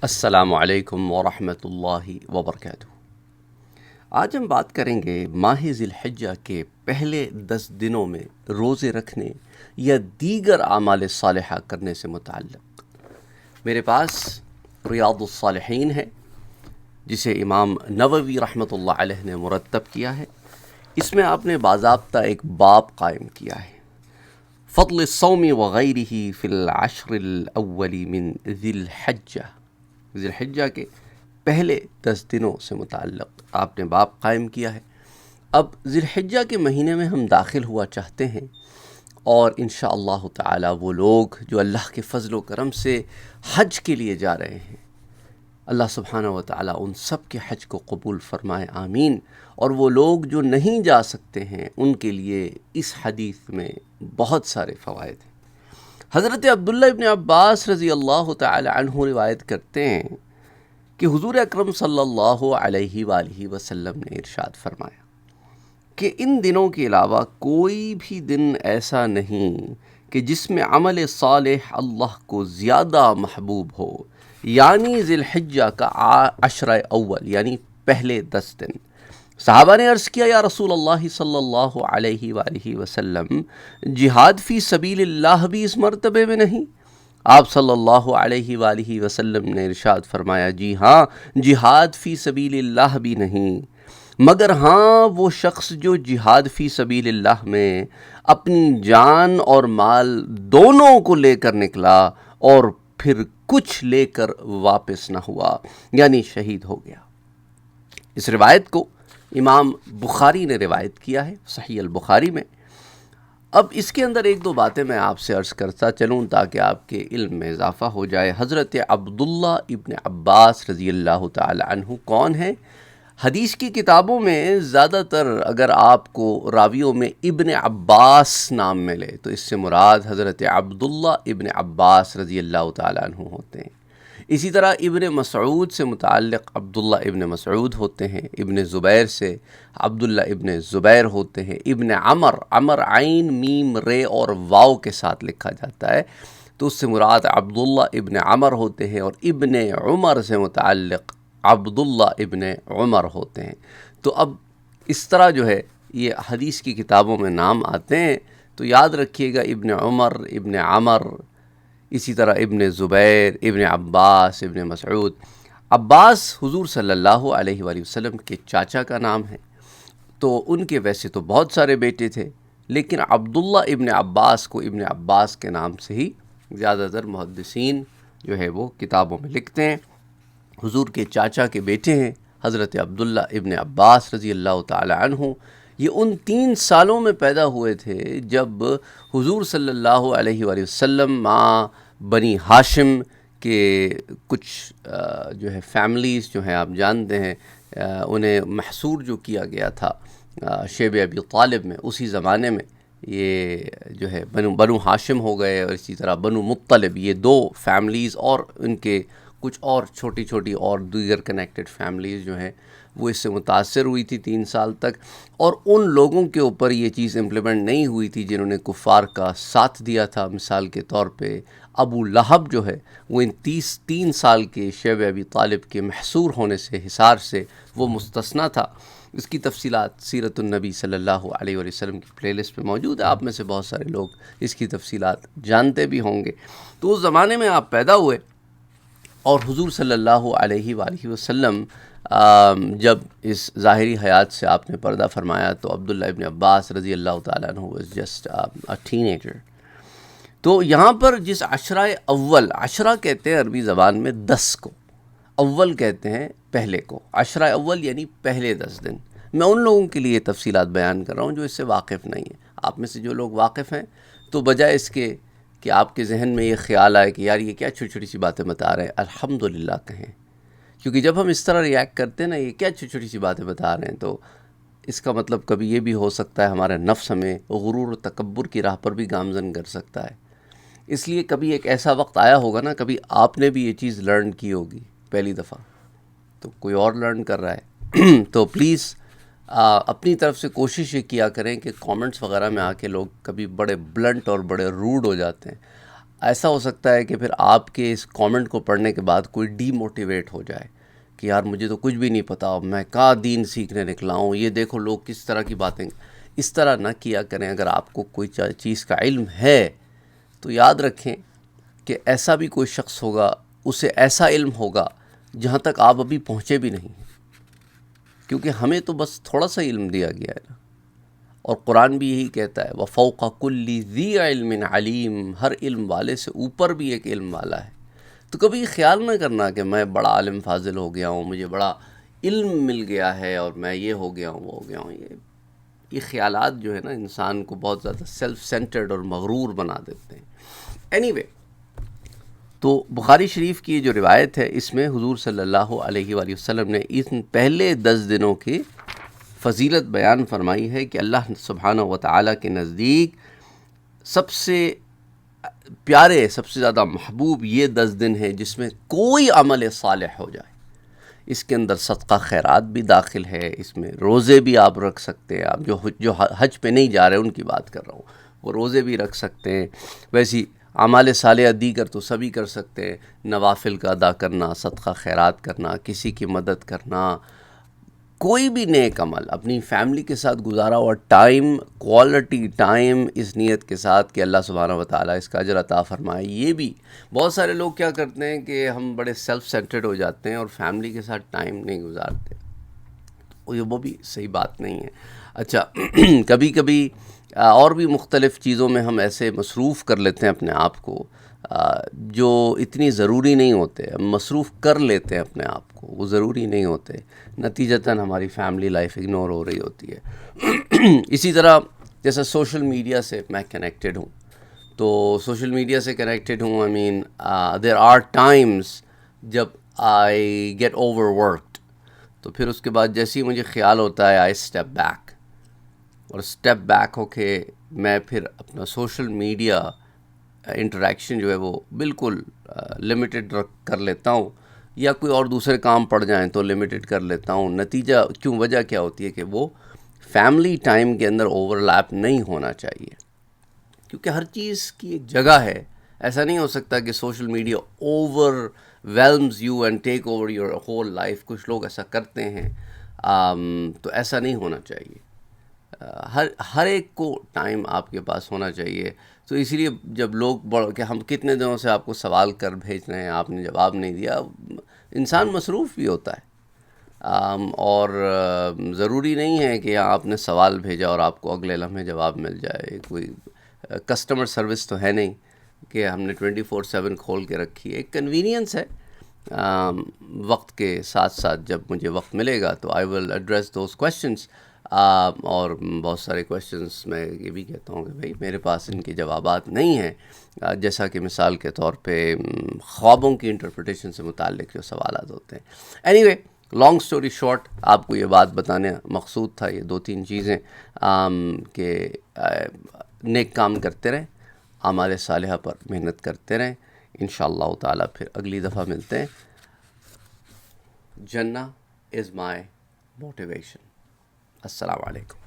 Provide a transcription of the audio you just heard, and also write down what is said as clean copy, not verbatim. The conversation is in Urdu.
السلام علیکم ورحمۃ اللہ وبرکاتہ۔ آج ہم بات کریں گے ماہ ذی الحجہ کے پہلے 10 دنوں میں روزے رکھنے یا دیگر اعمال صالحہ کرنے سے متعلق۔ میرے پاس ریاض الصالحین ہے جسے امام نووی رحمۃ اللہ علیہ نے مرتب کیا ہے۔ اس میں آپ نے باضابطہ ایک باب قائم کیا ہے، فضل الصوم وغیرہ فی العشر الاول من ذی الحجہ، ذی الحجہ کے پہلے 10 دنوں سے متعلق آپ نے باب قائم کیا ہے۔ اب ذی الحجہ کے مہینے میں ہم داخل ہوا چاہتے ہیں، اور انشاءاللہ تعالی وہ لوگ جو اللہ کے فضل و کرم سے حج کے لیے جا رہے ہیں، اللہ سبحانہ و تعالی ان سب کے حج کو قبول فرمائے، آمین۔ اور وہ لوگ جو نہیں جا سکتے ہیں ان کے لیے اس حدیث میں بہت سارے فوائد ہیں۔ حضرت عبداللہ ابن عباس رضی اللہ تعالی عنہ روایت کرتے ہیں کہ حضور اکرم صلی اللہ علیہ وآلہ وسلم نے ارشاد فرمایا کہ ان دنوں کے علاوہ کوئی بھی دن ایسا نہیں کہ جس میں عمل صالح اللہ کو زیادہ محبوب ہو، یعنی ذی الحجہ کا عشرہ اول یعنی پہلے 10 دن۔ صحابہ نے عرض کیا، یا رسول اللہ صلی اللہ علیہ وآلہ وسلم، جہاد فی سبیل اللہ بھی اس مرتبے میں نہیں؟ آپ صلی اللہ علیہ وآلہ وسلم نے ارشاد فرمایا، جی ہاں، جہاد فی سبیل اللہ بھی نہیں، مگر ہاں وہ شخص جو جہاد فی سبیل اللہ میں اپنی جان اور مال دونوں کو لے کر نکلا اور پھر کچھ لے کر واپس نہ ہوا، یعنی شہید ہو گیا۔ اس روایت کو امام بخاری نے روایت کیا ہے صحیح البخاری میں۔ اب اس کے اندر ایک دو باتیں میں آپ سے عرض کرتا چلوں تاکہ آپ کے علم میں اضافہ ہو جائے۔ حضرت عبداللہ ابن عباس رضی اللہ تعالی عنہ کون ہیں؟ حدیث کی کتابوں میں زیادہ تر اگر آپ کو راویوں میں ابن عباس نام ملے تو اس سے مراد حضرت عبداللہ ابن عباس رضی اللہ تعالی عنہ ہوتے ہیں۔ اسی طرح ابن مسعود سے متعلق عبداللہ ابن مسعود ہوتے ہیں، ابن زبیر سے عبداللہ ابن زبیر ہوتے ہیں، ابن عمر عین میم رے اور واو کے ساتھ لکھا جاتا ہے تو اس سے مراد عبداللہ ابن عمر ہوتے ہیں، اور ابن عمر سے متعلق عبداللہ ابن عمر ہوتے ہیں۔ تو اب اس طرح جو ہے یہ حدیث کی کتابوں میں نام آتے ہیں تو یاد رکھیے گا، ابن عمر، ابن عمر، اسی طرح ابن زبیر، ابن عباس، ابن مسعود۔ عباس حضور صلی اللہ علیہ وآلہ وسلم کے چاچا کا نام ہے، تو ان کے ویسے تو بہت سارے بیٹے تھے، لیکن عبداللہ ابن عباس کو ابن عباس کے نام سے ہی زیادہ تر محدثین جو ہے وہ کتابوں میں لکھتے ہیں۔ حضور کے چاچا کے بیٹے ہیں حضرت عبداللہ ابن عباس رضی اللہ تعالی عنہ۔ یہ ان 3 سالوں میں پیدا ہوئے تھے جب حضور صلی اللہ علیہ وآلہ وسلم ماں بنی ہاشم کے کچھ جو ہے فیملیز جو ہیں آپ جانتے ہیں، انہیں محصور جو کیا گیا تھا شیب ابی طالب میں، اسی زمانے میں یہ جو ہے بنو ہاشم ہو گئے، اور اسی طرح بنو مطلب، یہ 2 فیملیز اور ان کے کچھ اور چھوٹی چھوٹی اور دیگر کنیکٹڈ فیملیز جو ہیں وہ اس سے متاثر ہوئی تھی 3 سال تک، اور ان لوگوں کے اوپر یہ چیز امپلیمنٹ نہیں ہوئی تھی جنہوں نے کفار کا ساتھ دیا تھا۔ مثال کے طور پہ ابو لہب جو ہے وہ ان 3 سال کے شیب ابی طالب کے محصور ہونے سے، حصار سے وہ مستثنیٰ تھا۔ اس کی تفصیلات سیرت النبی صلی اللہ علیہ وآلہ وسلم کی پلے لسٹ پہ موجود ہے، آپ میں سے بہت سارے لوگ اس کی تفصیلات جانتے بھی ہوں گے۔ تو اس زمانے میں آپ پیدا ہوئے، اور حضور صلی اللہ علیہ وآلہ وسلم جب اس ظاہری حیات سے آپ نے پردہ فرمایا تو عبداللہ ابن عباس رضی اللہ تعالیٰ عنہ was just a teenager۔ تو یہاں پر جس عشرہ اول، عشرہ کہتے ہیں عربی زبان میں 10 کو، اول کہتے ہیں پہلے کو، عشرہ اول یعنی پہلے 10 دن۔ میں ان لوگوں کے لیے تفصیلات بیان کر رہا ہوں جو اس سے واقف نہیں ہیں۔ آپ میں سے جو لوگ واقف ہیں تو بجائے اس کے کہ آپ کے ذہن میں یہ خیال آئے کہ یار یہ کیا چھوٹی چھوٹی سی باتیں بتا رہے ہیں، الحمدللہ کہیں، کیونکہ جب ہم اس طرح ریاکٹ کرتے ہیں نا، یہ کیا چھوٹی چھوٹی سی باتیں بتا رہے ہیں، تو اس کا مطلب کبھی یہ بھی ہو سکتا ہے ہمارا نفس ہمیں غرور و تکبر کی راہ پر بھی گامزن کر سکتا ہے۔ اس لیے کبھی ایک ایسا وقت آیا ہوگا نا، کبھی آپ نے بھی یہ چیز لرن کی ہوگی پہلی دفعہ، تو کوئی اور لرن کر رہا ہے تو پلیز اپنی طرف سے کوشش یہ کیا کریں کہ کامنٹس وغیرہ میں آ کے لوگ کبھی بڑے بلنٹ اور بڑے روڈ ہو جاتے ہیں۔ ایسا ہو سکتا ہے کہ پھر آپ کے اس کامنٹ کو پڑھنے کے بعد کوئی ڈی موٹیویٹ ہو جائے کہ یار مجھے تو کچھ بھی نہیں پتا، میں کہاں دین سیکھنے نکلا ہوں، یہ دیکھو لوگ کس طرح کی باتیں. اس طرح نہ کیا کریں. اگر آپ کو کوئی چیز کا علم ہے تو یاد رکھیں کہ ایسا بھی کوئی شخص ہوگا، اسے ایسا علم ہوگا جہاں تک آپ ابھی پہنچے بھی نہیں ہیں، کیونکہ ہمیں تو بس تھوڑا سا علم دیا گیا ہے نا. اور قرآن بھی یہی کہتا ہے وَفَوْقَ كُلِّ ذِي عِلْمٍ عَلِيمٍ، ہر علم والے سے اوپر بھی ایک علم والا ہے. تو کبھی خیال نہ کرنا کہ میں بڑا عالم فاضل ہو گیا ہوں، مجھے بڑا علم مل گیا ہے اور میں یہ ہو گیا ہوں وہ ہو گیا ہوں. یہ خیالات جو ہے نا انسان کو بہت زیادہ سیلف سینٹرڈ اور مغرور بنا دیتے ہیں. اینی وے، تو بخاری شریف کی جو روایت ہے اس میں حضور صلی اللہ علیہ وآلہ وسلم نے ان پہلے 10 دنوں کی فضیلت بیان فرمائی ہے کہ اللہ سبحانہ و تعالیٰ کے نزدیک سب سے پیارے، سب سے زیادہ محبوب یہ 10 دن ہیں جس میں کوئی عمل صالح ہو جائے. اس کے اندر صدقہ خیرات بھی داخل ہے، اس میں روزے بھی آپ رکھ سکتے ہیں. آپ جو حج پہ نہیں جا رہے ان کی بات کر رہا ہوں، وہ روزے بھی رکھ سکتے ہیں. ویسی اعمال صالحہ دیگر تو سبھی کر سکتے ہیں، نوافل کا ادا کرنا، صدقہ خیرات کرنا، کسی کی مدد کرنا، کوئی بھی نیک عمل، اپنی فیملی کے ساتھ گزارا ہوا ٹائم، کوالٹی ٹائم، اس نیت کے ساتھ کہ اللہ سبحانہ و تعالیٰ اس کا اجر عطا فرمائے. یہ بھی بہت سارے لوگ کیا کرتے ہیں کہ ہم بڑے سیلف سینٹرڈ ہو جاتے ہیں اور فیملی کے ساتھ ٹائم نہیں گزارتے، وہ بھی صحیح بات نہیں ہے. اچھا کبھی کبھی اور بھی مختلف چیزوں میں ہم ایسے مصروف کر لیتے ہیں اپنے آپ کو جو اتنی ضروری نہیں ہوتے. ہم مصروف کر لیتے ہیں اپنے آپ کو، وہ ضروری نہیں ہوتے، نتیجتاً ہماری فیملی لائف اگنور ہو رہی ہوتی ہے. اسی طرح جیسا سوشل میڈیا سے میں کنیکٹڈ ہوں، تو سوشل میڈیا سے کنیکٹڈ ہوں، آئی مین دیر آر ٹائمز جب آئی گیٹ اوور ورکڈ، تو پھر اس کے بعد جیسے ہی مجھے خیال ہوتا ہے آئی اسٹیپ بیک، اور اسٹیپ بیک ہو کے میں پھر اپنا سوشل میڈیا انٹریکشن جو ہے وہ بالکل لمیٹڈ کر لیتا ہوں، یا کوئی اور دوسرے کام پڑ جائیں تو لمیٹڈ کر لیتا ہوں. نتیجہ وجہ کیا ہوتی ہے کہ وہ فیملی ٹائم کے اندر اوور لیپ نہیں ہونا چاہیے، کیونکہ ہر چیز کی ایک جگہ ہے. ایسا نہیں ہو سکتا کہ social media overwhelms you and take over your whole life. کچھ لوگ ایسا کرتے ہیں، تو ایسا نہیں ہونا چاہیے. ہر ایک کو ٹائم آپ کے پاس ہونا چاہیے. تو اسی لیے جب لوگ کہ ہم کتنے دنوں سے آپ کو سوال کر بھیج رہے ہیں، آپ نے جواب نہیں دیا، انسان مصروف بھی ہوتا ہے. اور ضروری نہیں ہے کہ آپ نے سوال بھیجا اور آپ کو اگلے لمحے جواب مل جائے. کوئی کسٹمر سروس تو ہے نہیں کہ ہم نے 24/7 کھول کے رکھی ہے. ایک کنوینئنس ہے. وقت کے ساتھ ساتھ جب مجھے وقت ملے گا تو آئی ول ایڈریس دوز کویشچنس. اور بہت سارے کویشچنس میں یہ بھی کہتا ہوں کہ بھئی میرے پاس ان کے جوابات نہیں ہیں، جیسا کہ مثال کے طور پہ خوابوں کی انٹرپریٹیشن سے متعلق جو سوالات ہوتے ہیں. Any way, long story short, آپ کو یہ بات بتانے مقصود تھا، یہ 2-3 چیزیں کہ نیک کام کرتے رہیں، اعمال صالحہ پر محنت کرتے رہیں. انشاءاللہ تعالیٰ پھر اگلی دفعہ ملتے ہیں. جنہ از مائی موٹیویشن. السلام علیکم.